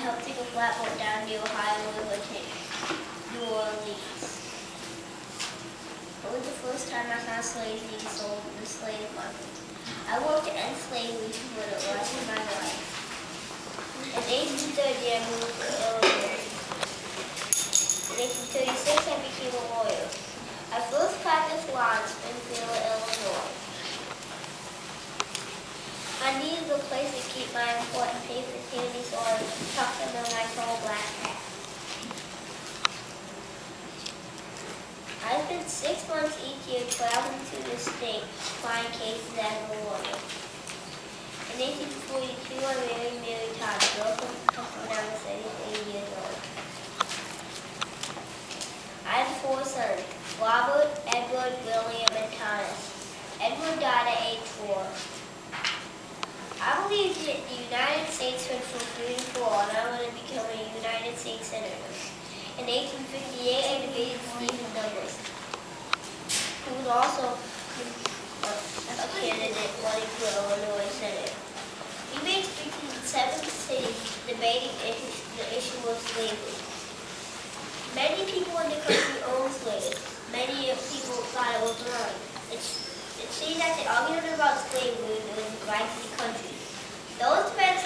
helped take a flatboat down the Ohio River to New Orleans. It was the first time I saw slaves being sold in the slave market. I worked to end slavery for the rest of my life. In 1830, I moved to Illinois. In 1836, I became a lawyer. I first practiced law in Springfield, Illinois. I needed a place to keep my important papers handy, so I tucked them in my tall black hat. I spent 6 months each year traveling to the state to find cases as a lawyer. In 1842, I married Mary Todd, a girl from Kentucky when I was 33 years old. I had 4 sons, Robert, Edward, William, and Thomas. Edward died at age 4. I believed that the United States stood for freedom for all, and I wanted to become a United States Senator. In 1858, I debated Stephen Douglas, who was also a candidate running for Illinois Senate. We made speeches in 7 cities debating the issue of slavery. Many people in the country owned slaves. Many people thought it was wrong. It seemed that the argument about slavery was right to the country. Those debates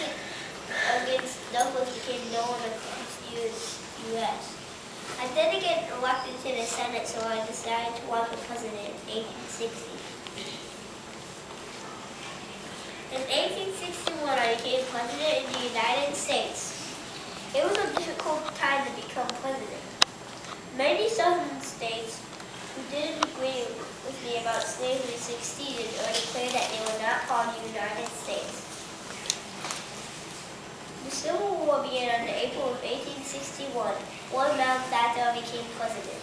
against Douglas became known across the U.S. I then get elected to the Senate, so I decided to run for president in 1860. In 1861, I became president in the United States. It was a difficult time to become president. Many southern states who didn't agree with me about slavery succeeded or declared that they were not called the United States. The Civil War began in April of 1861, 1 month after I became president.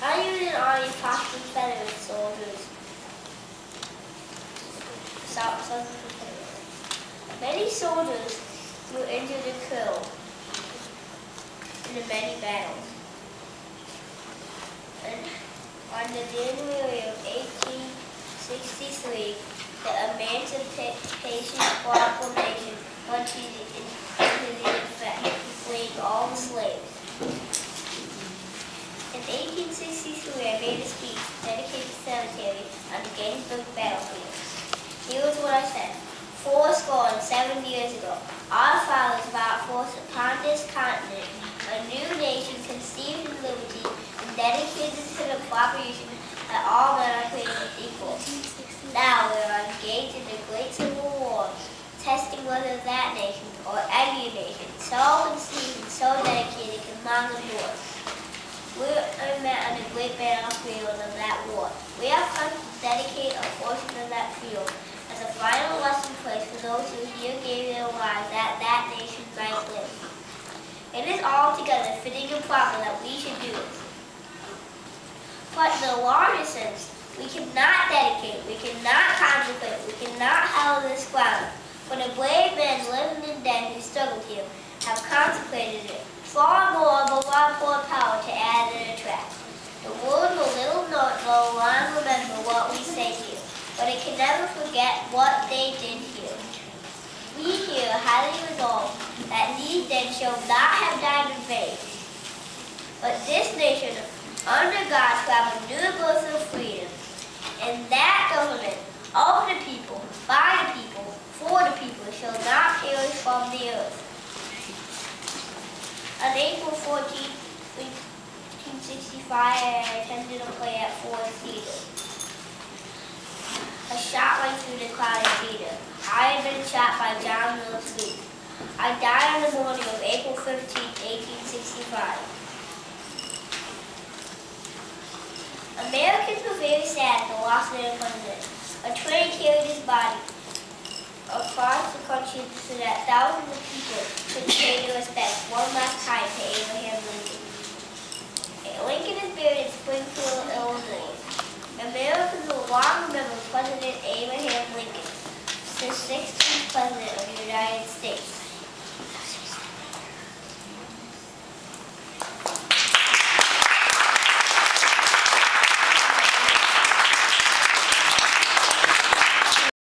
I used an army of Confederate soldiers. Southern Confederate. Many soldiers were injured and killed in the many battles. And on the January of 1863, the Emancipation Proclamation went into effect, freeing all the slaves. In 1863, I made a speech dedicated to cemetery on the Gettysburg battlefield. Here was what I said. 7 years ago, our fathers fought for us upon this continent, a new nation conceived in liberty and dedicated to the proclamation that all men are created equal. Now we are engaged in the great Civil War, testing whether that nation, or any nation, so conceived and so dedicated can mount the war. We are met on the great battlefield of that war. We have come to dedicate a portion of that field as a final lesson place for those who here gave their lives that that nation might live. It is altogether fitting and proper that we should do it. But in the larger sense, we cannot dedicate, we cannot contemplate, we cannot hallow this ground. For the brave men living and dead who struggled here have contemplated it, far more of a lot more power to add and attract. The world will little no long remember what we say here, but it can never forget what they did here. We here highly resolve that these dead shall not have died in vain, but this nation, under God, shall have a new birth of freedom, and that government of the people, by the people, for the people, shall not perish from the earth. On April 14, 1865, I attended a play at Ford Theater. A shot went through the crowded theater. I had been shot by John Mills. I died on the morning of April 15, 1865. Americans were very sad at the loss of their president. A train carried his body across the country so that thousands of people could pay their respects one last time to Abraham Lincoln.